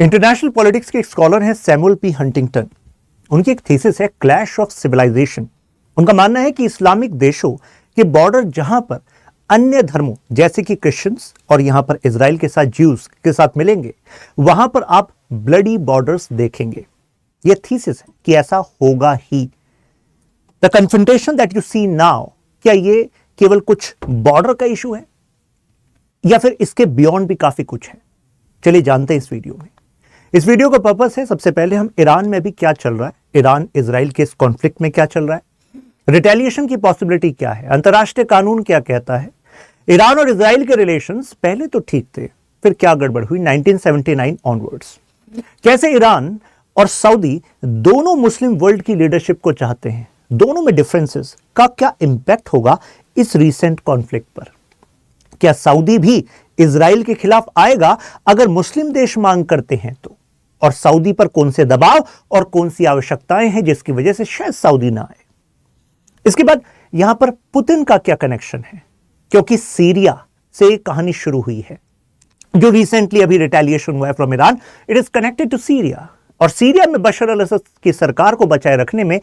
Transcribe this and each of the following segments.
International politics के एक scholar हैं सैमुअल पी हंटिंगटन। उनकी एक थीसिस है क्लैश ऑफ सिविलाइजेशन। उनका मानना है कि इस्लामिक देशों के बॉर्डर जहां पर अन्य धर्मों जैसे कि क्रिश्चियंस और यहां पर इजराइल के साथ ज्यूज के साथ मिलेंगे, वहां पर आप ब्लडी बॉर्डर्स देखेंगे। यह थीसिस है कि ऐसा होगा ही। The confrontation that you see now, क्या ये केवल कुछ बॉर्डर का इशू है या फिर इसके बियॉन्ड भी काफी कुछ है? चलिए जानते हैं इस वीडियो में। इस वीडियो का पर्पस है, सबसे पहले हम ईरान में भी क्या चल रहा है, ईरान इजराइल के इस कॉन्फ्लिक्ट में क्या चल रहा है, रिटेलिएशन की पॉसिबिलिटी क्या है, अंतर्राष्ट्रीय कानून क्या कहता है, ईरान और इजराइल के रिलेशंस पहले तो ठीक थे, फिर क्या गड़बड़ हुई 1979 ऑनवर्ड्स, कैसे ईरान और सऊदी दोनों मुस्लिम वर्ल्ड की लीडरशिप को चाहते हैं, दोनों में डिफरेंसेस का क्या इंपैक्ट होगा इस रीसेंट कॉन्फ्लिक्ट पर, क्या सऊदी भी इजराइल के खिलाफ आएगा अगर मुस्लिम देश मांग करते हैं तो, और सऊदी पर कौन से दबाव और कौन सी आवश्यकताएं हैं जिसकी वजह से शायद सऊदी ना आए। इसके बाद यहां पर पुतिन का क्या कनेक्शन है, क्योंकि सीरिया से कहानी शुरू हुई है, जो रिसेंटली अभी रिटेलिएशन हुआ है from Iran, it is connected to Syria, और सीरिया में बशर अल असद की सरकार को बचाए रखने में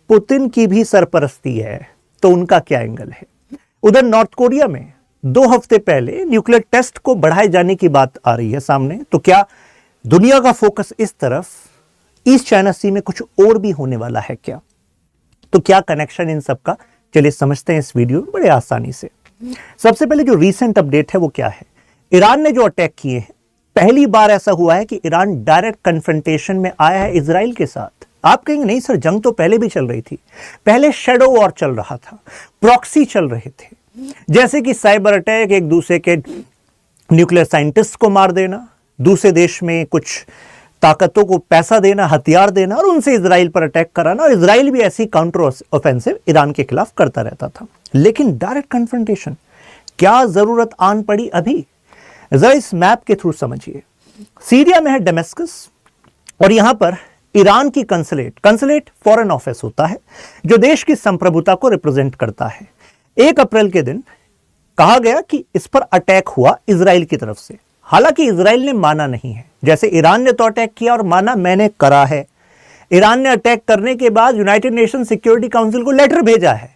पुतिन की भी सरपरस्ती है, तो उनका क्या एंगल है। उधर नॉर्थ कोरिया में 2 हफ्ते पहले न्यूक्लियर टेस्ट को बढ़ाए जाने की बात आ रही है सामने, तो क्या दुनिया का फोकस इस तरफ ईस्ट चाइना सी में कुछ और भी होने वाला है क्या? तो क्या कनेक्शन इन सब का, चलिए समझते हैं इस वीडियो में बड़े आसानी से। सबसे पहले जो रीसेंट अपडेट है वो क्या है, ईरान ने जो अटैक किए हैं, पहली बार ऐसा हुआ है कि ईरान डायरेक्ट कन्फ्रंटेशन में आया है इजराइल के साथ। आप कहेंगे नहीं सर, जंग तो पहले भी चल रही थी, पहले शैडो वॉर चल रहा था, प्रॉक्सी चल रहे थे, जैसे कि साइबर अटैक, एक दूसरे के न्यूक्लियर साइंटिस्ट को मार देना, दूसरे देश में कुछ ताकतों को पैसा देना, हथियार देना और उनसे इजराइल पर अटैक कराना, और इजराइल भी ऐसी काउंटर ऑफेंसिव ईरान के खिलाफ करता रहता था। लेकिन डायरेक्ट कन्फ्रंटेशन क्या जरूरत आन पड़ी अभी? जरा इस मैप के थ्रू समझिए। सीरिया में है डेमेस्कस, और यहां पर ईरान की कंसुलेट फॉरेन ऑफिस होता है जो देश की संप्रभुता को रिप्रेजेंट करता है। 1 अप्रैल के दिन कहा गया कि इस पर अटैक हुआ इजराइल की तरफ से, हालांकि इजराइल ने माना नहीं है। जैसे ईरान ने तो अटैक किया और माना मैंने करा है। ईरान ने अटैक करने के बाद यूनाइटेड नेशन सिक्योरिटी काउंसिल को लेटर भेजा है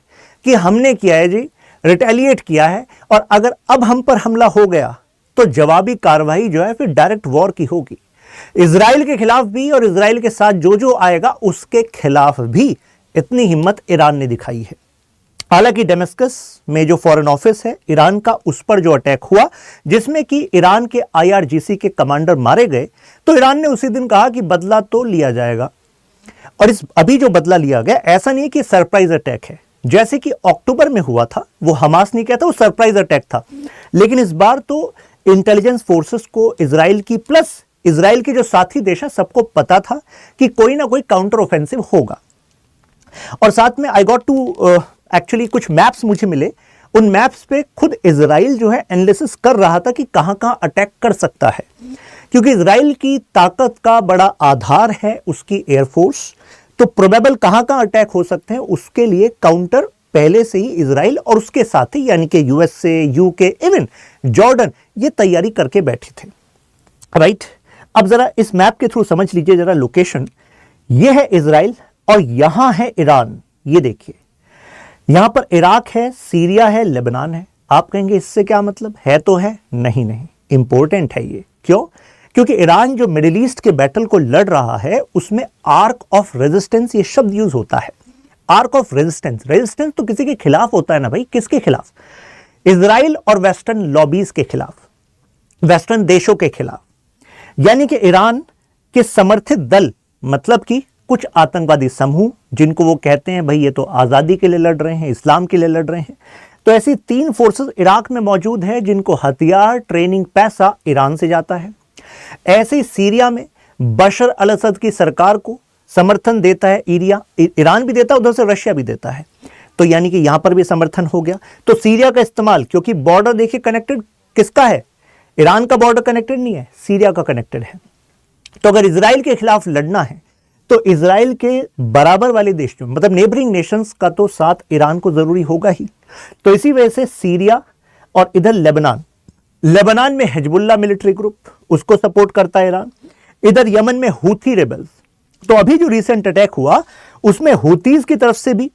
कि हमने किया है जी, रिटेलिएट किया है, और अगर अब हम पर हमला हो गया तो जवाबी कार्रवाई जो है फिर डायरेक्ट वॉर की होगी, इजराइल के खिलाफ भी और इजराइल के साथ जो जो आएगा उसके खिलाफ भी। इतनी हिम्मत ईरान ने दिखाई है। हालांकि डेमेस्कस में जो फॉरेन ऑफिस है ईरान का, उस पर जो अटैक हुआ जिसमें कि ईरान के IRGC के कमांडर मारे गए, तो ईरान ने उसी दिन कहा कि बदला तो लिया जाएगा। और इस अभी जो बदला लिया गया, ऐसा नहीं कि सरप्राइज अटैक है जैसे कि अक्टूबर में हुआ था, वो हमास नहीं कहता, वो सरप्राइज अटैक था। लेकिन इस बार तो इंटेलिजेंस फोर्सेस को इजराइल की प्लस इजराइल के जो साथी देश हैं सबको पता था कि कोई ना कोई काउंटर ऑफेंसिव होगा। और साथ में आई गॉट टू एक्चुअली कुछ मैप्स मुझे मिले, उन मैप्स पे खुद इजराइल जो है एनालिसिस कर रहा था कि कहां कहां अटैक कर सकता है, क्योंकि इजराइल की ताकत का बड़ा आधार है उसकी एयरफोर्स। तो प्रोबेबल कहां कहां अटैक हो सकते हैं, उसके लिए काउंटर पहले से ही इजराइल और उसके साथी यानी कि USA, UK, इवन जॉर्डन ये तैयारी करके बैठे थे, राइट। अब जरा इस मैप के थ्रू समझ लीजिए जरा लोकेशन। ये है इजराइल और यहां है ईरान। ये देखिए, यहां पर इराक है, सीरिया है, लेबनान है। आप कहेंगे इससे क्या मतलब है? तो है, नहीं नहीं, इंपॉर्टेंट है ये। क्यों? क्योंकि ईरान जो मिडिल ईस्ट के बैटल को लड़ रहा है उसमें आर्क ऑफ रेजिस्टेंस ये शब्द यूज होता है। आर्क ऑफ रेजिस्टेंस, रेजिस्टेंस तो किसी के खिलाफ होता है ना भाई, किसके खिलाफ? इजराइल और वेस्टर्न लॉबीज के खिलाफ, वेस्टर्न देशों के खिलाफ, यानी कि ईरान के समर्थित दल, मतलब कि कुछ आतंकवादी समूह जिनको वो कहते हैं भाई ये तो आजादी के लिए लड़ रहे हैं, इस्लाम के लिए लड़ रहे हैं। तो ऐसी 3 फोर्सेस इराक में मौजूद है जिनको हथियार, ट्रेनिंग, पैसा ईरान से जाता है। ऐसे ही सीरिया में बशर अल असद की सरकार को समर्थन देता है ईरान भी देता है, उधर से रशिया भी देता है। तो यानी कि यहां पर भी समर्थन हो गया। तो सीरिया का इस्तेमाल, क्योंकि बॉर्डर देखिए कनेक्टेड किसका है, ईरान का बॉर्डर कनेक्टेड नहीं है, सीरिया का कनेक्टेड है। तो अगर इजराइल के खिलाफ लड़ना है तो इजराइल के बराबर वाले देश जो मतलब नेबरिंग नेशंस का तो साथ ईरान को जरूरी होगा ही। तो इसी वजह से सीरिया और इधर लेबनान में हिजबुल्लाह मिलिट्री ग्रुप, उसको सपोर्ट करता है ईरान। इधर यमन में हूथी रेबल्स। तो अभी जो रिसेंट अटैक हुआ उसमें हूथीज की तरफ से भी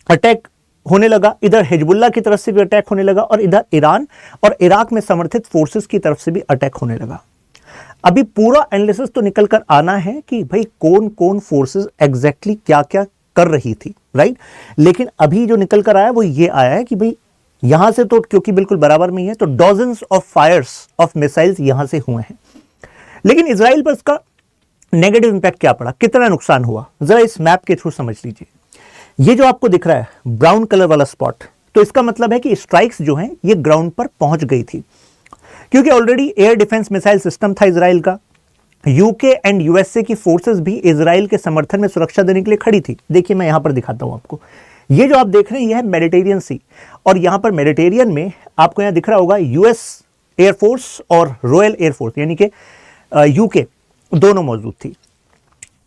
अटैक होने लगा, इधर हिजबुल्लाह की तरफ से भी अटैक होने लगा, और इधर ईरान और इराक में समर्थित फोर्सेस की तरफ से भी अटैक होने लगा। अभी पूरा एनालिसिस तो निकल कर आना है कि भाई कौन कौन फोर्सेस एग्जैक्टली क्या क्या कर रही थी, राइट। लेकिन अभी जो निकल कर आया वो ये आया है कि भाई यहां से तो क्योंकि बिल्कुल बराबर में ही है, तो डॉजन्स ऑफ फायर्स ऑफ मिसाइल्स यहां से हुए हैं। लेकिन इजराइल पर इसका नेगेटिव इंपैक्ट क्या पड़ा, कितना नुकसान हुआ, जरा इस मैप के थ्रू समझ लीजिए। ये जो आपको दिख रहा है ब्राउन कलर वाला स्पॉट, तो इसका मतलब है कि स्ट्राइक्स जो हैं ये ग्राउंड पर पहुंच गई थी, क्योंकि already air defence missile system था इजराइल का। यूके एंड यूएसए की फोर्सेस भी इजराइल के समर्थन में सुरक्षा देने के लिए खड़ी थी। देखिए मैं यहां पर दिखाता हूं आपको, ये जो आप देख रहे हैं ये है मेडिटेरियन सी, और यहां पर मेडिटेरियन में आपको यहां दिख रहा होगा यूएस एयरफोर्स और रॉयल एयरफोर्स यानी कि यूके दोनों मौजूद थी।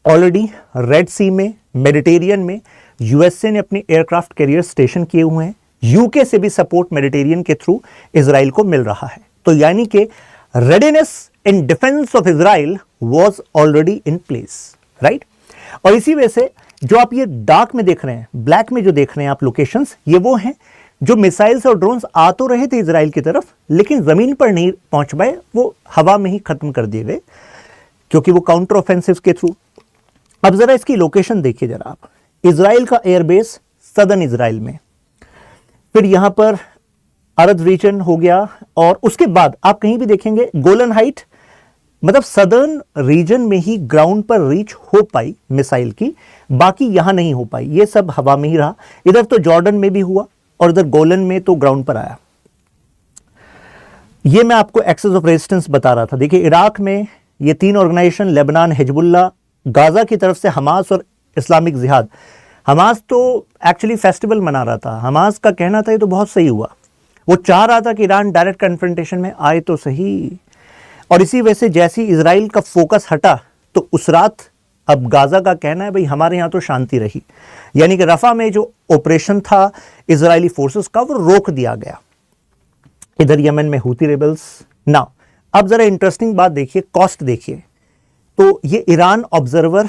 ऑलरेडी रेड सी में, मेडिटेरियन में यूएसए ने अपने एयरक्राफ्ट कैरियर स्टेशन किए हुए हैं, यूके से भी सपोर्ट मेडिटेरियन के थ्रू इजराइल को मिल रहा है। तो यानी कि readiness in defence of Israel was already in place, right. और इसी वजह से जो आप ये डार्क में देख रहे हैं, ब्लैक में जो देख रहे हैं आप लोकेशंस, ये वो हैं जो मिसाइल्स और ड्रोन्स आ तो रहे थे इजराइल की तरफ, लेकिन जमीन पर नहीं पहुंच पाए, वो हवा में ही खत्म कर दिए गए क्योंकि वो काउंटर ऑफेंसिव के थ्रू। अब जरा इसकी लोकेशन देखिए जरा आप, इजराइल का एयरबेस सदर्न इजराइल में, फिर यहां पर अरब रीजन हो गया, और उसके बाद आप कहीं भी देखेंगे गोलन हाइट, मतलब सदर्न रीजन में ही ग्राउंड पर रीच हो पाई मिसाइल की, बाकी यहां नहीं हो पाई, ये सब हवा में ही रहा। इधर तो जॉर्डन में भी हुआ और इधर गोलन में तो ग्राउंड पर आया। ये मैं आपको एक्सेस ऑफ रेजिस्टेंस बता रहा था। देखिए इराक में ये तीन ऑर्गेनाइजेशन, लेबनान, हिजबुल्लाह, गाजा की तरफ से हमास और इस्लामिक जिहाद। हमास तो एक्चुअली फेस्टिवल मना रहा था, हमास का कहना था ये तो बहुत सही हुआ, वो चाह रहा था कि ईरान डायरेक्ट कन्फ्रंटेशन में आए तो सही, और इसी वजह से जैसे ही इजराइल का फोकस हटा तो उस रात अब गाजा का कहना है भाई हमारे यहाँ तो शांति रही, यानी कि रफा में जो ऑपरेशन था इजरायली फोर्सेस का वो रोक दिया गया। इधर यमन में हूती रेबल्स। ना अब जरा इंटरेस्टिंग बात देखिए, कॉस्ट देखिए। तो ये ईरान ऑब्जर्वर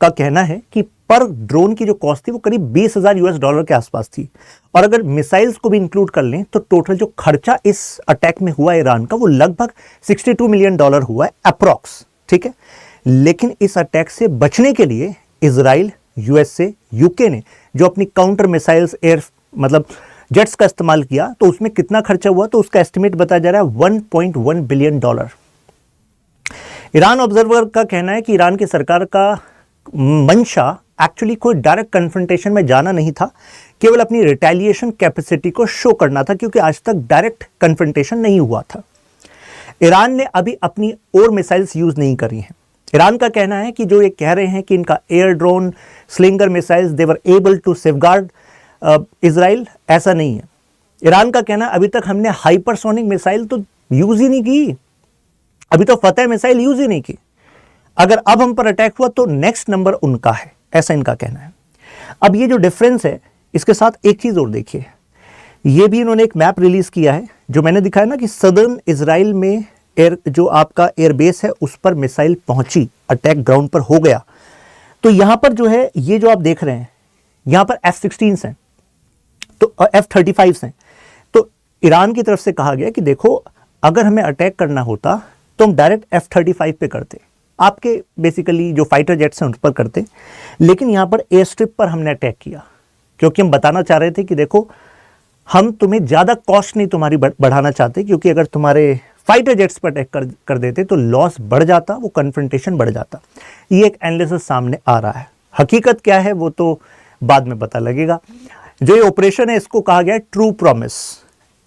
का कहना है कि पर ड्रोन की जो कॉस्ट थी वो करीब $20,000 के आसपास थी, और अगर मिसाइल्स को भी इंक्लूड कर लें तो टोटल जो खर्चा इस अटैक में हुआ ईरान का वो लगभग $62 मिलियन हुआ है अप्रॉक्स, ठीक है। लेकिन इस अटैक से बचने के लिए इजराइल, यूएसए, यूके ने जो अपनी काउंटर मिसाइल्स एयर मतलब जेट्स का इस्तेमाल किया, तो उसमें कितना खर्चा हुआ, तो उसका एस्टिमेट बताया जा रहा है $1.1 बिलियन। ईरान ऑब्जर्वर का कहना है कि ईरान की सरकार का मंशा एक्चुअली कोई डायरेक्ट कन्फ्रंटेशन में जाना नहीं था, केवल अपनी रिटेलिएशन कैपेसिटी को शो करना था, क्योंकि आज तक डायरेक्ट कन्फ्रंटेशन नहीं हुआ था। ईरान ने अभी अपनी और मिसाइल्स यूज नहीं करी हैं। ईरान का कहना है कि जो ये कह रहे हैं कि इनका air drone, slinger missiles, they were able to safeguard Israel, ऐसा नहीं है। ईरान का कहना है अभी तक हमने हाइपरसोनिक मिसाइल तो यूज ही नहीं की, अभी तो फतेह मिसाइल यूज ही नहीं की, अगर अब हम पर अटैक हुआ तो नेक्स्ट नंबर उनका है, ऐसा इनका कहना है। अब ये जो डिफरेंस है, इसके साथ एक चीज और देखिए, ये भी इन्होंने एक मैप रिलीज किया है जो मैंने दिखाया ना कि सदर्न इजराइल में एयर जो आपका एयरबेस है उस पर मिसाइल पहुंची, अटैक ग्राउंड पर हो गया। तो यहां पर जो है ये जो आप देख रहे हैं यहां पर F-16 हैं, तो F-35 हैं। तो ईरान की तरफ से कहा गया कि देखो अगर हमें अटैक करना होता तो हम डायरेक्ट F-35 पे करते, आपके बेसिकली जो फाइटर जेट्स हैं उन पर करते, लेकिन यहां पर एयर स्ट्रिप पर हमने अटैक किया, क्योंकि हम बताना चाह रहे थे कि देखो हम तुम्हें ज़्यादा कॉस्ट नहीं तुम्हारी बढ़ाना चाहते, क्योंकि अगर तुम्हारे फाइटर जेट्स पर अटैक कर देते तो लॉस बढ़ जाता, वो कन्फ्रंटेशन बढ़ जाता। ये एक एनालिसिस सामने आ रहा है। हकीकत क्या है वो तो बाद में पता लगेगा। जो ये ऑपरेशन है इसको कहा गया है ट्रू प्रॉमिस।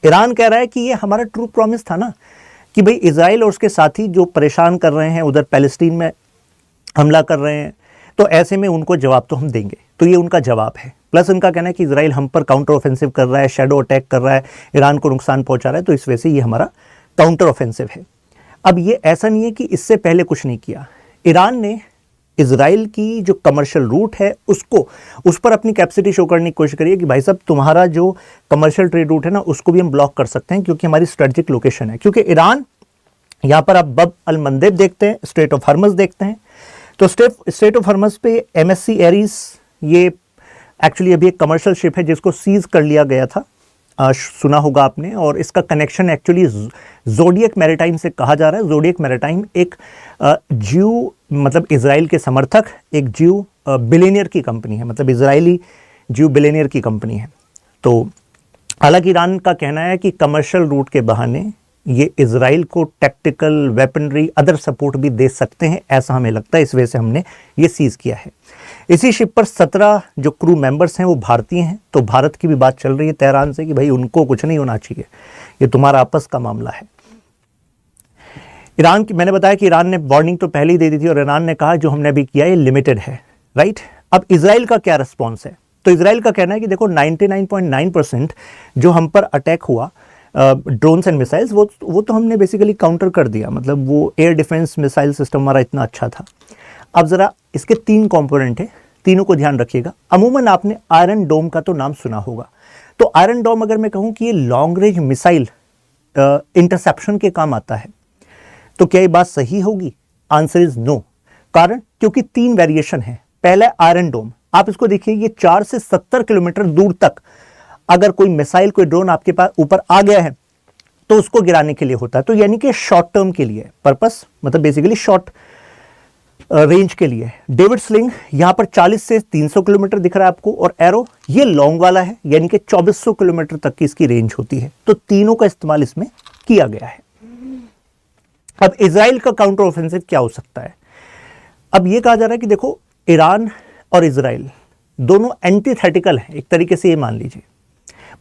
ईरान कह रहा है कि ये हमारा ट्रू प्रॉमिस था ना, कि भाई इजराइल और उसके साथी जो परेशान कर रहे हैं, उधर पैलेस्टीन में हमला कर रहे हैं, तो ऐसे में उनको जवाब तो हम देंगे। तो ये उनका जवाब है। प्लस उनका कहना है कि इजराइल हम पर काउंटर ऑफेंसिव कर रहा है, शैडो अटैक कर रहा है, ईरान को नुकसान पहुंचा रहा है, तो इस वजह से ये हमारा काउंटर ऑफेंसिव है। अब ये ऐसा नहीं है कि इससे पहले कुछ नहीं किया। ईरान ने इजराइल की जो कमर्शियल रूट है उसको, उस पर अपनी कैपेसिटी शो करने की कोशिश करिए कि भाई साहब तुम्हारा जो कमर्शियल ट्रेड रूट है ना उसको भी हम ब्लॉक कर सकते हैं, क्योंकि हमारी स्ट्रेटेजिक लोकेशन है। क्योंकि ईरान यहाँ पर आप बब अल मंदेब देखते हैं, स्ट्रेट ऑफ हॉर्मज देखते हैं। तो स्ट्रेट ऑफ हॉर्मज पे MSC एरीज, ये एक्चुअली अभी एक कमर्शियल शिप है जिसको सीज कर लिया गया था, सुना होगा आपने। और इसका कनेक्शन एक्चुअली जोडियक मैरिटाइम से कहा जा रहा है। जोडियक मैरिटाइम एक ज्यू, मतलब इजराइल के समर्थक, एक ज्यू बिलियनियर की कंपनी है, मतलब इजरायली ज्यू बिलियनियर की कंपनी है। तो हालांकि ईरान का कहना है कि कमर्शियल रूट के बहाने ये इजराइल को टैक्टिकल वेपनरी, अदर सपोर्ट भी दे सकते हैं, ऐसा हमें लगता है। इस वजह से हमने ये सीज किया है। इसी शिप पर 17 जो क्रू मेंबर्स हैं वो भारतीय हैं। तो भारत की भी बात चल रही है तेहरान से कि भाई उनको कुछ नहीं होना चाहिए, ये तुम्हारा आपस का मामला है। ईरान की, मैंने बताया कि ईरान ने वार्निंग तो पहले ही दे दी थी और ईरान ने कहा जो हमने अभी किया ये लिमिटेड है, राइट। अब इजराइल का क्या रिस्पॉन्स है? तो इजराइल का कहना है कि देखो 99.9% जो हम पर अटैक हुआ ड्रोन्स एंड मिसाइल्स, वो तो हमने बेसिकली काउंटर कर दिया, मतलब वो एयर डिफेंस मिसाइल सिस्टम हमारा इतना अच्छा था। अब ज़रा इसके 3 कंपोनेंट है, तीनों को ध्यान रखिएगा। अमूमन आपने आयरन डोम का तो नाम सुना होगा। तो आयरन डोम अगर मैं कहूँ कि ये लॉन्ग रेंज मिसाइल इंटरसेप्शन के काम आता है, तो क्या ये बात सही होगी? Answer is no. कारण क्योंकि 3 वेरिएशन है। पहला आयरन डोम, आप इसको देखिए, ये 4 से 70 किलोमीटर दूर तक अगर कोई मिसाइल, कोई ड्रोन आपके पास ऊपर आ गया है तो उसको गिराने के लिए होता है। तो यानी कि शॉर्ट टर्म के लिए पर्पस, मतलब बेसिकली शॉर्ट रेंज के लिए। डेविड स्लिंग यहां पर 40 से 300 किलोमीटर दिख रहा है आपको, और एरो ये लॉन्ग वाला है, यानी कि 2400 किलोमीटर तक की इसकी रेंज होती है। तो तीनों का इस्तेमाल इसमें किया गया है। अब इजराइल का काउंटर ऑफेंसिव क्या हो सकता है? अब यह कहा जा रहा है कि देखो ईरान और इजराइल दोनों एंटीथेटिकल हैं, एक तरीके से ये मान लीजिए,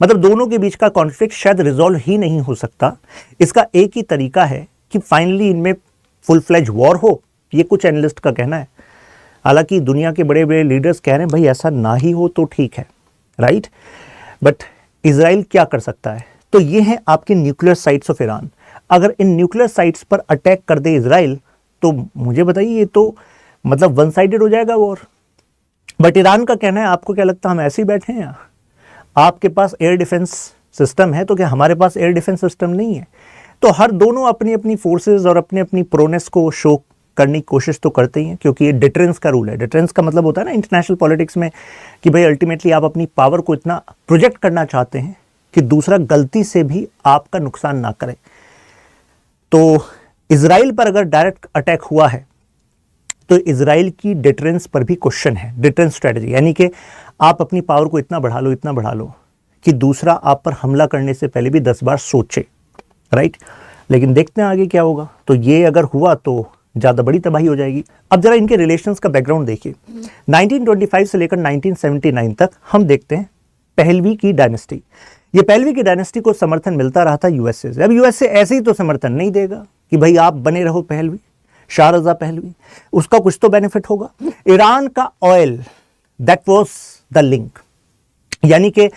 मतलब दोनों के बीच का कॉन्फ्लिक्ट शायद रिजॉल्व ही नहीं हो सकता। इसका एक ही तरीका है कि फाइनली इनमें फुल फ्लेज वॉर हो, ये कुछ एनालिस्ट का कहना है। हालांकि दुनिया के बड़े बड़े लीडर्स कह रहे हैं भाई ऐसा ना ही हो तो ठीक है, राइट। बट इजराइल क्या कर सकता है? तो ये हैं आपके न्यूक्लियर साइट्स ऑफ ईरान। अगर इन न्यूक्लियर साइट्स पर अटैक कर दे इजराइल, तो मुझे बताइए ये तो मतलब वन साइडेड हो जाएगा वॉर। बट ईरान का कहना है, आपको क्या लगता है हम ऐसे ही बैठे हैं यहाँ? आपके पास एयर डिफेंस सिस्टम है तो क्या हमारे पास एयर डिफेंस सिस्टम नहीं है? तो हर दोनों अपनी अपनी फोर्सेस और अपनी अपनी प्रोनेस को शो करने की कोशिश तो करते ही हैं, क्योंकि ये डिटरेंस का रूल है। डिटरेंस का मतलब होता है ना इंटरनेशनल पॉलिटिक्स में कि भाई अल्टीमेटली आप अपनी पावर को इतना प्रोजेक्ट करना चाहते हैं कि दूसरा गलती से भी आपका नुकसान ना करे। तो इजराइल पर अगर डायरेक्ट अटैक हुआ है तो इजराइल की डिटरेंस पर भी क्वेश्चन है, डिटरेंस स्ट्रेटजी, यानी कि आप अपनी पावर को इतना बढ़ा लो कि दूसरा आप पर हमला करने से पहले भी 10 बार सोचे, राइट। लेकिन देखते हैं आगे क्या होगा। तो ये अगर हुआ तो ज़्यादा बड़ी तबाही हो जाएगी। अब जरा इनके रिलेशंस का बैकग्राउंड देखिए। 1925 से लेकर 1979 तक हम देखते हैं पहलवी की डायनेस्टी। ये पहलवी की डायनेस्टी को समर्थन मिलता रहा था यूएसए से। अब यूएसए ऐसे ही तो समर्थन नहीं देगा कि भाई आप बने रहो पहलवी, शाह रजा पहलवी, उसका कुछ तो बेनिफिट होगा। ईरान का oil, that was the link, यानी कि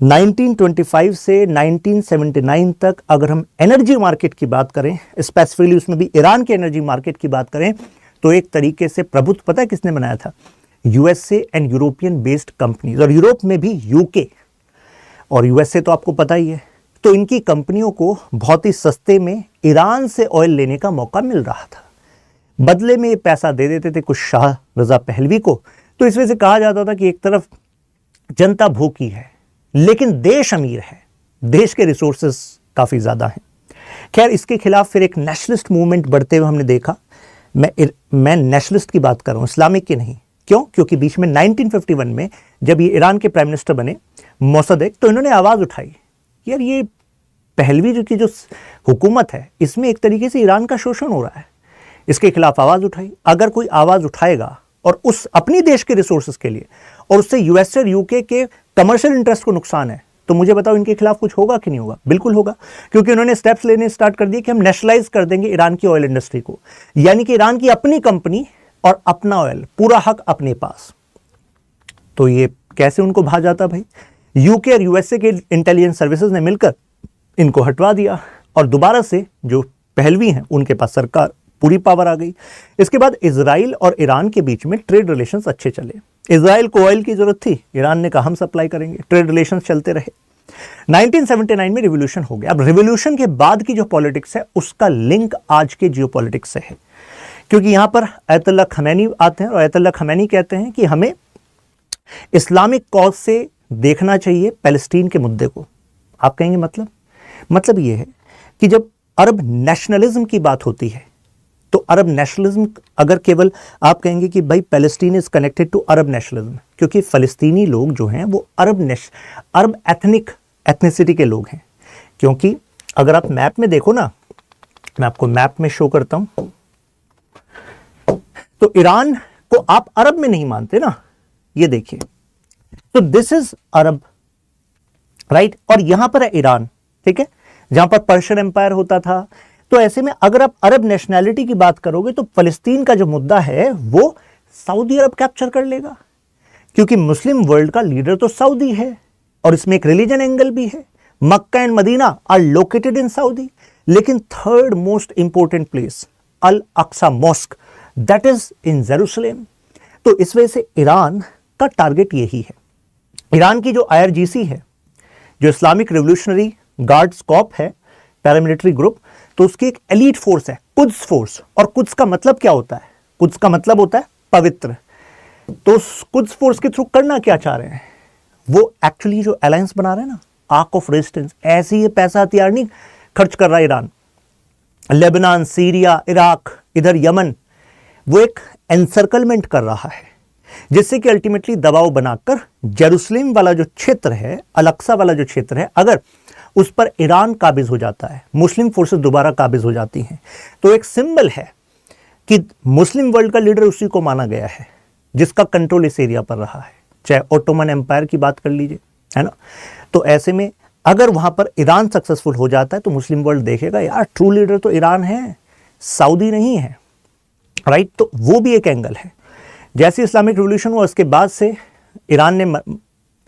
1925 से 1979 तक अगर हम एनर्जी मार्केट की बात करें, स्पेसिफिकली उसमें भी ईरान के एनर्जी मार्केट की बात करें, तो एक तरीके से प्रभुत्व पता है किसने बनाया था? USA and European based companies, और यूरोप में भी यूके और यूएसए तो आपको पता ही है। तो इनकी कंपनियों को बहुत ही सस्ते में ईरान से ऑयल लेने का मौका मिल रहा था। बदले में ये पैसा दे देते थे कुछ शाह रजा पहलवी को। तो इस वजह से कहा जाता था कि एक तरफ जनता भूखी है लेकिन देश अमीर है, देश के रिसोर्सेस काफ़ी ज़्यादा हैं। खैर, इसके खिलाफ फिर एक नेशनलिस्ट मूवमेंट बढ़ते हुए हमने देखा। मैं नेशनलिस्ट की बात कर रहा हूँ, इस्लामिक की नहीं। क्यों? क्योंकि बीच में 1951 में जब ये ईरान के प्राइम मिनिस्टर बने मोसदेक, तो इन्होंने आवाज़ उठाई, यार ये पहलवी जो की जो हुकूमत है इसमें एक तरीके से ईरान का शोषण हो रहा है, इसके खिलाफ आवाज़ उठाई। अगर कोई आवाज़ उठाएगा और उस अपनी देश के रिसोर्सेज के लिए, और उससे यूएसए और यूके के कमर्शियल इंटरेस्ट को नुकसान है, तो मुझे बताओ इनके खिलाफ कुछ होगा कि नहीं होगा? बिल्कुल होगा, क्योंकि उन्होंने स्टेप्स लेने स्टार्ट कर दिए कि हम नेशनलाइज कर देंगे ईरान की ऑयल इंडस्ट्री को, यानी कि ईरान की अपनी कंपनी और अपना ऑयल, पूरा हक अपने पास। तो ये कैसे उनको भा जाता भाई? यूके और यूएसए के इंटेलिजेंस सर्विसेज ने मिलकर इनको हटवा दिया और दोबारा से जो पहलवी हैं उनके पास सरकार पूरी पावर आ गई। इसके बाद इजराइल और ईरान के बीच में ट्रेड रिलेशंस अच्छे चले। इजराइल को ऑयल की जरूरत थी, ईरान ने कहा हम सप्लाई करेंगे, ट्रेड रिलेशंस चलते रहे। 1979 में रिवॉल्यूशन हो गया। अब रिवॉल्यूशन के बाद की जो पॉलिटिक्स है उसका लिंक आज के जियोपॉलिटिक्स से है, क्योंकि यहां पर अयतुल्लाह खमैनी आते हैं और अयतुल्लाह खमैनी कहते हैं कि हमें इस्लामिक कॉज से देखना चाहिए पैलेस्टीन के मुद्दे को। आप कहेंगे मतलब यह है कि जब अरब नेशनलिज्म की बात होती है तो अरब नेशनलिज्म, अगर केवल आप कहेंगे कि भाई Palestine is connected to Arab nationalism, क्योंकि फ़लस्तीनी लोग जो हैं वो अरब एथनिसिटी के लोग हैं। क्योंकि अगर आप मैप में देखो ना, मैं आपको मैप में शो करता हूं, तो ईरान को आप अरब में नहीं मानते ना, ये देखिए, तो दिस इज अरब, राइट, और यहां पर है ईरान, ठीक है, जहां पर पर्शियन एम्पायर होता था। तो ऐसे में अगर आप अरब नेशनैलिटी की बात करोगे तो फलस्तीन का जो मुद्दा है वो सऊदी अरब कैप्चर कर लेगा, क्योंकि मुस्लिम वर्ल्ड का लीडर तो सऊदी है और इसमें एक रिलीजन एंगल भी है। Mecca and Medina are located in Saudi, लेकिन third most important place Al Aqsa mosque that is in Jerusalem. तो इस वजह से ईरान का टारगेट यही है। ईरान की जो IRGC है, जो इस्लामिक रिवोल्यूशनरी गार्ड्स कॉर्प है, पैरामिलिट्री ग्रुप, तो उसकी एक एलीट फोर्स है कुद्स फोर्स। और कुद्स का मतलब क्या होता है? कुद्स का मतलब होता है पवित्र। तो उस कुद्स फोर्स के थ्रू करना क्या चाह रहे हैं? वो एक्चुअली जो अलायंस बना रहे हैं ना, आर्क ऑफ रेजिस्टेंस, ऐसे ही पैसा हथियार नहीं खर्च कर रहा ईरान। लेबनान, सीरिया, इराक, इधर यमन, वो एक एनसर्कलमेंट कर रहा है, जिससे कि अल्टीमेटली दबाव बनाकर जेरूसलेम वाला जो क्षेत्र है, अल-अक्सा वाला जो क्षेत्र है, अगर उस पर ईरान काबिज हो जाता है, मुस्लिम फोर्सेस दोबारा काबिज हो जाती हैं, तो एक सिंबल है कि मुस्लिम वर्ल्ड का लीडर उसी को माना गया है जिसका कंट्रोल इस एरिया पर रहा है। चाहे ओटोमन एम्पायर की बात कर लीजिए, है ना। तो ऐसे में अगर वहां पर ईरान सक्सेसफुल हो जाता है तो मुस्लिम वर्ल्ड देखेगा यार ट्रू लीडर तो ईरान है, सऊदी नहीं है, राइट। तो वो भी एक एंगल है। जैसे इस्लामिक रिवॉल्यूशन हुआ उसके बाद से ईरान ने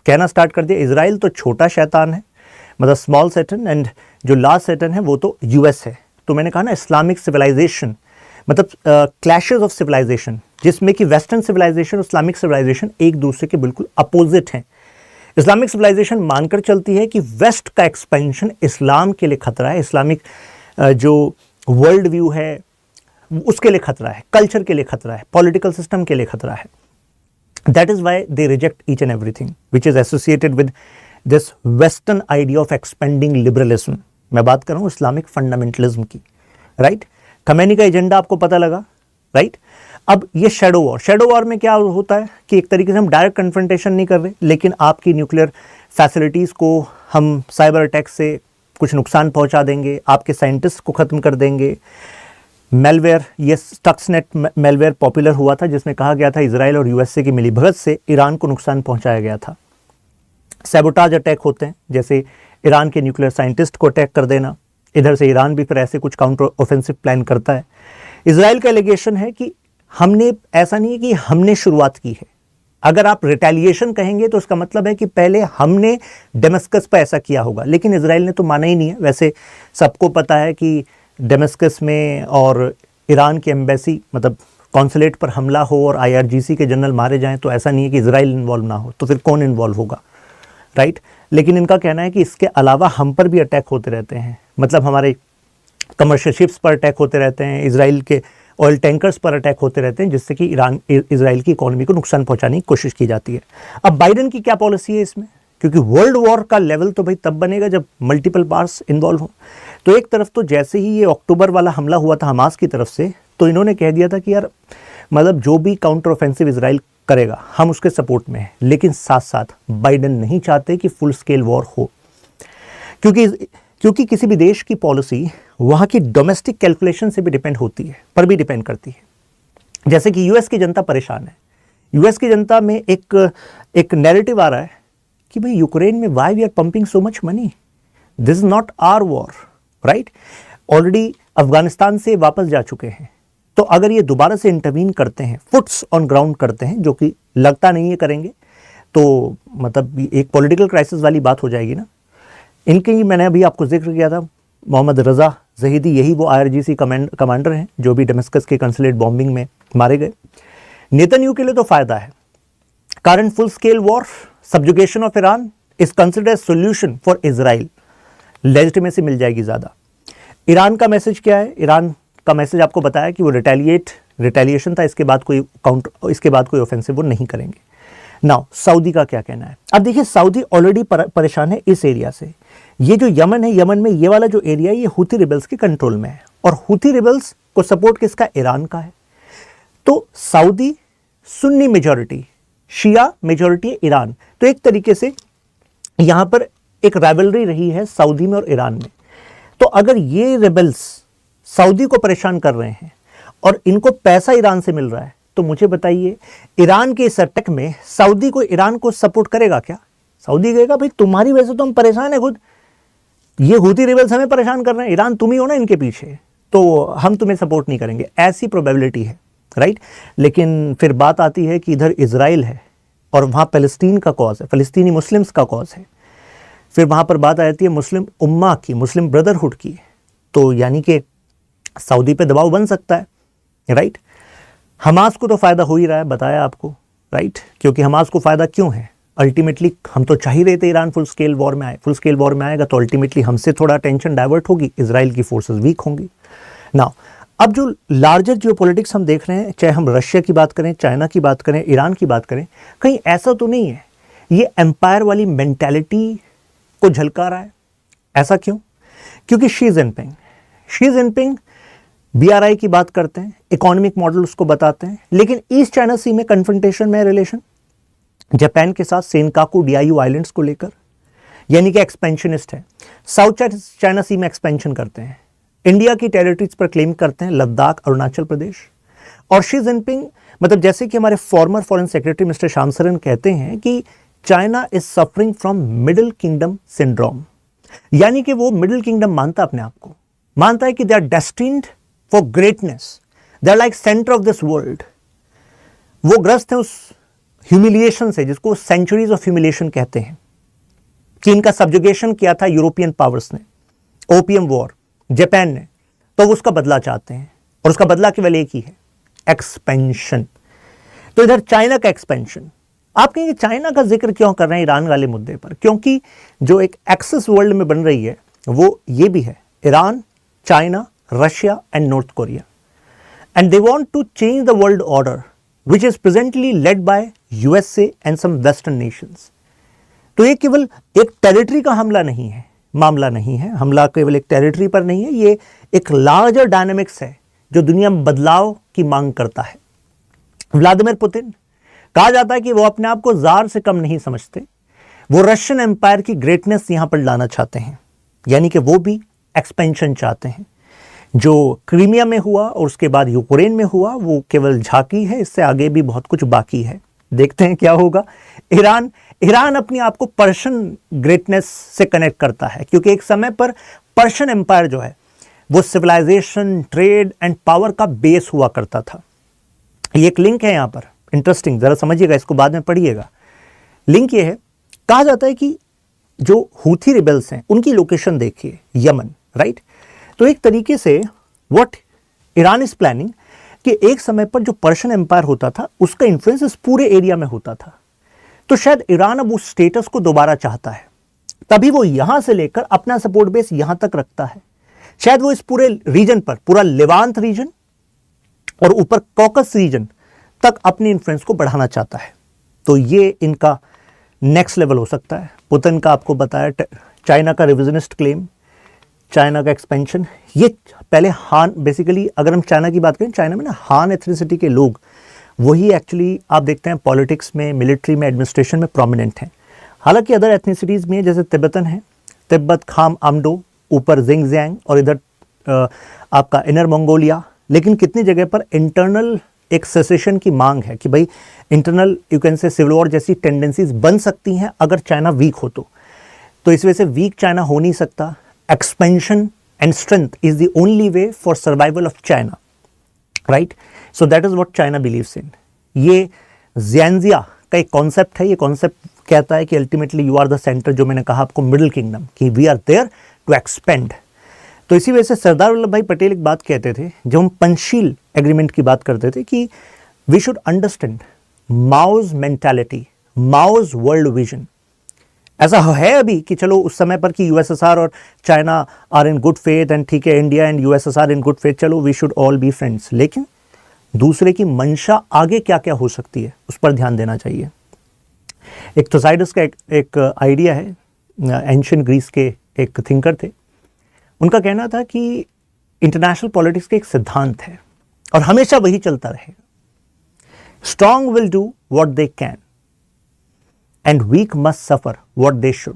कहना स्टार्ट कर दिया इजराइल तो छोटा शैतान है, मतलब स्मॉल सैटन, एंड जो लार्ज सैटन है वो तो US है। तो मैंने कहा ना इस्लामिक सिविलाइजेशन मतलब क्लैशेस ऑफ सिविलाइजेशन, जिसमें कि वेस्टर्न सिविलाइजेशन और इस्लामिक सिविलाइजेशन एक दूसरे के बिल्कुल अपोजिट हैं। इस्लामिक सिविलाइजेशन मानकर चलती है कि वेस्ट का एक्सपेंशन इस्लाम के लिए खतरा है, इस्लामिक जो वर्ल्ड व्यू है उसके लिए खतरा है, कल्चर के लिए खतरा है, पॉलिटिकल सिस्टम के लिए खतरा है। That is why they reject each and everything which is associated with this western idea of expanding liberalism. मैं बात कर रहा हूँ इस्लामिक फंडामेंटलिज्म की, राइट। खमैनी का एजेंडा आपको पता लगा, राइट। अब ये शैडो वॉर में क्या होता है कि एक तरीके से हम डायरेक्ट कन्फ्रंटेशन नहीं कर रहे, लेकिन आपकी न्यूक्लियर फैसिलिटीज़ को हम साइबर अटैक से कुछ नुकसान पहुंचा देंगे, आपके साइंटिस्ट को ख़त्म कर देंगे। मेलवेयर, ये स्टक्सनेट मेलवेयर पॉपुलर हुआ था, जिसमें कहा गया था इजराइल और USA की मिलीभगत से ईरान को नुकसान पहुंचाया गया था। सैबोटाज अटैक होते हैं, जैसे ईरान के न्यूक्लियर साइंटिस्ट को अटैक कर देना, इधर से ईरान भी फिर ऐसे कुछ काउंटर ऑफेंसिव प्लान करता है। इजराइल का एलिगेशन है कि हमने, ऐसा नहीं है कि हमने शुरुआत की है, अगर आप रिटेलिएशन कहेंगे तो उसका मतलब है कि पहले हमने डेमस्कस पर ऐसा किया होगा, लेकिन इजराइल ने तो माना ही नहीं है। वैसे सबको पता है कि डेमस्कस में और ईरान की एम्बेसी मतलब कॉन्सुलेट पर हमला हो और IRGC के जनरल मारे जाएं, तो ऐसा नहीं है कि इजराइल इन्वॉल्व ना हो, तो फिर कौन इन्वॉल्व होगा, राइट। लेकिन इनका कहना है कि इसके अलावा हम पर भी अटैक होते रहते हैं, मतलब हमारे कमर्शियल शिप्स पर अटैक होते रहते हैं, इजराइल के ऑयल टैंकर्स पर अटैक होते रहते हैं, जिससे कि इजराइल की इकोनॉमी को नुकसान पहुंचाने की कोशिश की जाती है। अब बाइडेन की क्या पॉलिसी है इसमें, क्योंकि वर्ल्ड वॉर का लेवल तो भाई तब बनेगा जब मल्टीपल पार्ट्स इन्वॉल्व हो। तो एक तरफ तो जैसे ही ये अक्टूबर वाला हमला हुआ था हमास की तरफ से, तो इन्होंने कह दिया था कि यार मतलब जो भी काउंटर ऑफेंसिव इजराइल करेगा हम उसके सपोर्ट में हैं, लेकिन साथ साथ बाइडेन नहीं चाहते कि फुल स्केल वॉर हो, क्योंकि किसी भी देश की पॉलिसी वहाँ की डोमेस्टिक कैलकुलेशन से भी डिपेंड होती है, पर भी डिपेंड करती है। जैसे कि US की जनता परेशान है, US की जनता में एक नैरेटिव आ रहा है कि भाई यूक्रेन में why we are pumping so much money, this is not our war, right. Already Afghanistan से वापस जा चुके हैं, तो अगर ये दोबारा से इंटरवीन करते हैं, फुट्स ऑन ग्राउंड करते हैं, जो कि लगता नहीं है करेंगे, तो मतलब एक पॉलिटिकल क्राइसिस वाली बात हो जाएगी ना। इनके मैंने अभी आपको जिक्र किया था मोहम्मद रज़ा ज़हीदी, यही वो IRGC कमांडर हैं जो भी डेमस्कस के कंसुलेट बॉम्बिंग में मारे गए। नेतन्याहू के लिए तो फ़ायदा है, कारण full scale war, subjugation of Iran, is considered solution for Israel, legitimacy मिल जाएगी ज़्यादा। ईरान का मैसेज क्या है? ईरान का मैसेज आपको बताया कि वो रिटेलिएशन था, इसके बाद कोई ऑफेंसिव वो नहीं करेंगे। नाउ सऊदी का क्या कहना है? अब देखिए, सऊदी ऑलरेडी परेशान है इस एरिया से। ये जो यमन है, यमन में ये वाला जो एरिया है ये हूथी रिबल्स के कंट्रोल में है, और हूथी रिबल्स को सपोर्ट किसका? ईरान का है। तो सऊदी सुन्नी मेजॉरिटी, शिया मेजॉरिटी ईरान। तो एक तरीके से यहां पर एक राइवलरी रही है सऊदी में और ईरान में। तो अगर ये रिबल्स सऊदी को परेशान कर रहे हैं और इनको पैसा ईरान से मिल रहा है, तो मुझे बताइए ईरान के इस अटैक में सऊदी को ईरान को सपोर्ट करेगा क्या? सऊदी कहेगा भाई तुम्हारी वजह से तो हम परेशान है खुद, ये हूथी रिबल्स हमें परेशान कर रहे हैं, ईरान तुम ही हो ना इनके पीछे, तो हम तुम्हें सपोर्ट नहीं करेंगे। ऐसी प्रोबेबिलिटी है, राइट। लेकिन फिर बात आती है कि इधर इजराइल है और वहाँ फ़लस्तीन का कॉज है, फ़लस्तीनी मुस्लिम्स का कॉज है। फिर वहाँ पर बात आ जाती है मुस्लिम उम्मा की, मुस्लिम ब्रदरहुड की। तो यानी कि सऊदी पे दबाव बन सकता है, राइट। हमास को तो फ़ायदा हो ही रहा है, बताया आपको, राइट। क्योंकि हमास को फ़ायदा क्यों है? अल्टीमेटली हम तो चाह ही रहे थे ईरान फुल स्केल वॉर में आए। फुल स्केल वॉर में आएगा तो अल्टीमेटली हमसे थोड़ा टेंशन डाइवर्ट होगी, इजराइल की फोर्सेस वीक होंगी। नाउ अब जो लार्जर जियोपॉलिटिक्स हम देख रहे हैं, चाहे हम रशिया की बात करें, चाइना की बात करें, ईरान की बात करें, कहीं ऐसा तो नहीं है ये एम्पायर वाली मेंटालिटी को झलका रहा है? ऐसा क्यों? क्योंकि शी जिनपिंग BRI की बात करते हैं, इकोनॉमिक मॉडल उसको बताते हैं, लेकिन ईस्ट चाइना सी में कन्फ्रंटेशन में रिलेशन जापान के साथ सेनकाकू DIU आइलैंड्स को लेकर, यानी कि एक्सपेंशनिस्ट है। साउथ चाइना सी में एक्सपेंशन करते हैं, इंडिया की टेरिटरीज पर क्लेम करते हैं, लद्दाख, अरुणाचल प्रदेश। और शी जिनपिंग मतलब जैसे कि हमारे फॉर्मर फॉरेन सेक्रेटरी मिस्टर शाम सरन कहते हैं कि China is suffering from middle kingdom syndrome, यानी कि वो मिडिल किंगडम मानता अपने आप को, मानता है कि they are destined for greatness, they are like centre of this world. वो ग्रस्त है उस ह्यूमिलिएशन से जिसको सेंचुरीज ऑफ ह्यूमिलिएशन कहते हैं, कि इनका सब्जुगेशन किया था यूरोपियन पावर्स ने, ओपियम वॉर, जापान ने, तो वो उसका बदला चाहते हैं, और उसका बदला केवल एक ही है, एक्सपेंशन। तो इधर चाइना का एक्सपेंशन, आप कहेंगे चाइना का जिक्र क्यों कर रहे हैं ईरान वाले मुद्दे पर? क्योंकि जो एक एक्सेस वर्ल्ड में बन रही है वो ये भी है, Iran, China, Russia and North Korea, and they want to change the world order which is presently led by USA and some western nations. तो ये केवल एक टेरिटरी का मामला नहीं है, हमला केवल एक टेरिटरी पर नहीं है, ये एक लार्जर डायनेमिक्स है जो दुनिया में बदलाव की मांग करता है। व्लादिमीर पुतिन, कहा जाता है कि वो अपने आप को जार से कम नहीं समझते, वो रशियन एम्पायर की ग्रेटनेस यहां पर लाना चाहते हैं, यानी कि वो भी एक्सपेंशन चाहते हैं। जो क्रीमिया में हुआ और उसके बाद यूक्रेन में हुआ वो केवल झांकी है, इससे आगे भी बहुत कुछ बाकी है। देखते हैं क्या होगा। ईरान अपने आप को पर्शियन ग्रेटनेस से कनेक्ट करता है, क्योंकि एक समय पर पर्शियन एम्पायर जो है वो सिविलाइजेशन, ट्रेड एंड पावर का बेस हुआ करता था। ये एक लिंक है यहाँ पर, इंटरेस्टिंग, जरा समझिएगा, इसको बाद में पढ़िएगा। लिंक ये है, कहा जाता है कि जो हूथी रिबेल्स हैं उनकी लोकेशन देखिए, यमन, राइट। तो एक तरीके से व्हाट ईरान इज प्लानिंग कि एक समय पर जो पर्शियन एम्पायर होता था उसका इन्फ्लुएंस इस पूरे एरिया में होता था, तो शायद ईरान अब उस स्टेटस को दोबारा चाहता है, तभी वो यहां से लेकर अपना सपोर्ट बेस यहां तक रखता है। शायद वो इस पूरे रीजन पर, पूरा लेवांत रीजन और ऊपर कॉकस रीजन तक अपनी इन्फ्लुएंस को बढ़ाना चाहता है। तो ये इनका नेक्स्ट लेवल हो सकता है। पुतिन का आपको बताया, चाइना का रिविजनिस्ट क्लेम, चाइना का एक्सपेंशन, ये पहले हान, बेसिकली अगर हम चाइना की बात करें, चाइना में ना हान एथनिसिटी के लोग वही एक्चुअली आप देखते हैं पॉलिटिक्स में, मिलिट्री में, एडमिनिस्ट्रेशन में प्रोमिनेंट हैं। हालांकि अदर एथनिसिटीज़ में जैसे तिब्बतन है, तिब्बत, खाम, आमडो, ऊपर जिंगजियांग और इधर आपका इनर मंगोलिया, लेकिन कितनी जगह पर इंटरनल एक सेसेशन की मांग है कि भाई internal you can say civil war जैसी टेंडेंसीज बन सकती हैं अगर चाइना वीक हो तो इस वजह से वीक चाइना हो नहीं सकता। Expansion and strength is the only way for survival of China, right. So that is what China believes in. ये ज़ियांजिया का एक कॉन्सेप्ट है। ये कॉन्सेप्ट कहता है कि ultimately you are the centre, जो मैंने कहा आपको मिडिल किंगडम, कि we are there to expand. तो इसी वजह से सरदार वल्लभ भाई पटेल एक बात कहते थे जब हम पंचशील एग्रीमेंट की बात करते थे कि we should understand Mao's mentality, Mao's world vision ऐसा है अभी कि चलो उस समय पर कि यूएसएसआर और China are in good faith and ठीक है, India and USSR in good faith, चलो we should all be friends, लेकिन दूसरे की मंशा आगे क्या क्या हो सकती है उस पर ध्यान देना चाहिए। एक थुसाइडस का एक आइडिया है, एंशिएंट ग्रीस के एक थिंकर थे, उनका कहना था कि इंटरनेशनल पॉलिटिक्स का एक सिद्धांत है और हमेशा वही चलता रहेगा, strong will do what they can and weak must suffer what they should.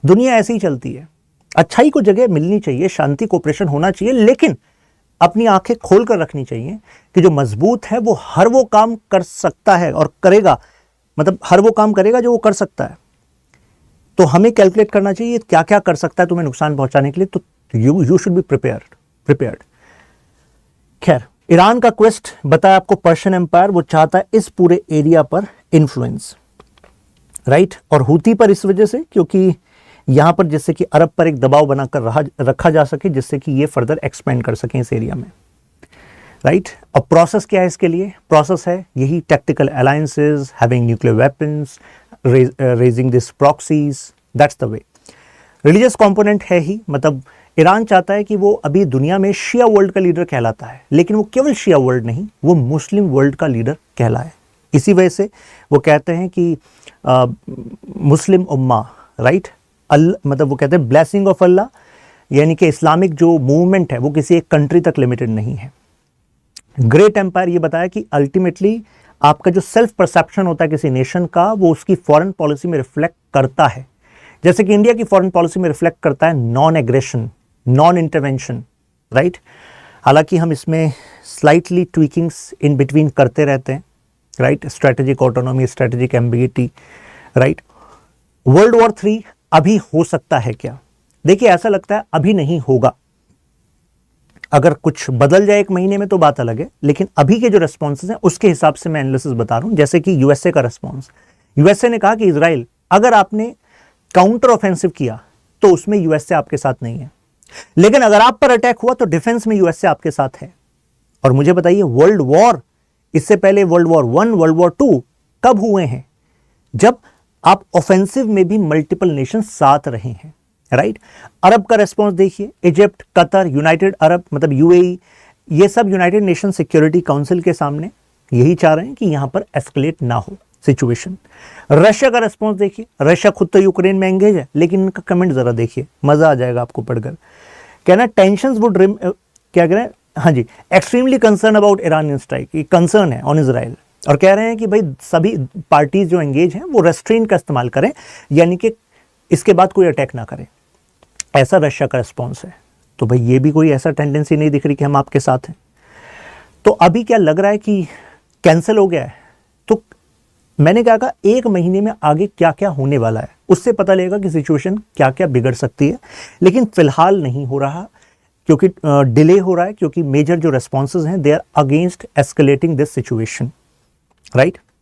दुनिया ऐसी ही चलती है, अच्छाई को जगह मिलनी चाहिए, शांति कोऑपरेशन होना चाहिए, लेकिन अपनी आंखें खोल कर रखनी चाहिए कि जो मजबूत है वो हर वो काम कर सकता है और करेगा, मतलब हर वो काम करेगा जो वो कर सकता है। तो हमें कैलकुलेट करना चाहिए क्या क्या कर सकता है तुम्हें नुकसान पहुंचाने के लिए, तो यू शुड बी प्रिपेयर्ड। खैर, ईरान का क्वेस्ट बताया आपको, पर्शियन एम्पायर, वो चाहता है इस पूरे एरिया पर इन्फ्लुएंस, राइट। और हूती पर इस वजह से क्योंकि यहां पर जिससे कि अरब पर एक दबाव बनाकर रखा जा सके, जिससे कि ये फर्दर एक्सपेंड कर सकें इस एरिया में, राइट। अब प्रोसेस क्या है इसके लिए? प्रोसेस है यही tactical alliances, having nuclear weapons, raising this proxies, that's the way. Religious component है ही, मतलब ईरान चाहता है कि वो अभी दुनिया में शिया वर्ल्ड का लीडर कहलाता है, लेकिन वो केवल शिया वर्ल्ड नहीं, वो मुस्लिम वर्ल्ड का लीडर कहलाए। इसी वजह से वो कहते हैं कि मुस्लिम उम्मा, राइट, मतलब वो कहते हैं ब्लेसिंग ऑफ अल्लाह, यानी कि इस्लामिक जो मूवमेंट है वो किसी एक कंट्री तक लिमिटेड नहीं है। ग्रेट एम्पायर ये बताया कि अल्टीमेटली आपका जो सेल्फ परसेप्शन होता है किसी नेशन का, वो उसकी फॉरेन पॉलिसी में रिफ्लेक्ट करता है। जैसे कि इंडिया की फॉरेन पॉलिसी में रिफ्लेक्ट करता है non aggression, non intervention, right. हालांकि हम इसमें स्लाइटली ट्वीकिंग्स इन बिटवीन करते रहते हैं, right, strategic autonomy, strategic ambiguity, right. World war 3 अभी हो सकता है क्या? देखिए, ऐसा लगता है अभी नहीं होगा, अगर कुछ बदल जाए 1 महीने में तो बात अलग है, लेकिन अभी के जो रेस्पॉन्सेस हैं उसके हिसाब से मैं एनालिसिस बता रहा हूं। जैसे कि यूएसए का रेस्पॉन्स, यूएसए ने कहा कि इजराइल अगर आपने काउंटर ऑफेंसिव किया तो उसमें यूएसए आपके साथ नहीं है, लेकिन अगर आप पर अटैक हुआ तो डिफेंस में यूएसए आपके साथ है। और मुझे बताइए, वर्ल्ड वॉर, इससे पहले वर्ल्ड वॉर 1, वर्ल्ड वॉर 2 कब हुए हैं? जब आप ऑफेंसिव में भी मल्टीपल नेशन साथ रहे हैं, राइट। अरब का रेस्पॉन्स देखिए, इजिप्ट, कतर, यूनाइटेड अरब मतलब यूएई, ये सब यूनाइटेड नेशन सिक्योरिटी काउंसिल के सामने यही चाह रहे हैं कि यहां पर एस्केलेट ना हो सिचुएशन। रशिया का रेस्पॉन्स देखिए, रशिया खुद तो यूक्रेन में एंगेज है, लेकिन इनका कमेंट जरा देखिए, मजा आ जाएगा आपको पढ़कर। कहना टेंशंस वुड क्या कह रहे हैं, हाँ जी, extremely concern about Iranian strike, ये कंसर्न है ऑन इजराइल, और कह रहे हैं कि भाई सभी पार्टीज जो एंगेज हैं वो रेस्ट्रेन का इस्तेमाल करें, यानी कि इसके बाद कोई अटैक ना करें। ऐसा रशिया का रिस्पॉन्स है। तो भाई ये भी कोई ऐसा टेंडेंसी नहीं दिख रही कि हम आपके साथ हैं। तो अभी क्या लग रहा है कि कैंसिल हो गया है? तो मैंने क्या कहा, 1 महीने में आगे क्या क्या होने वाला है उससे पता लगेगा कि सिचुएशन क्या क्या बिगड़ सकती है, लेकिन फिलहाल नहीं हो रहा क्योंकि डिले हो रहा है, क्योंकि मेजर जो रेस्पॉन्सेज हैं they are against escalating this situation, right.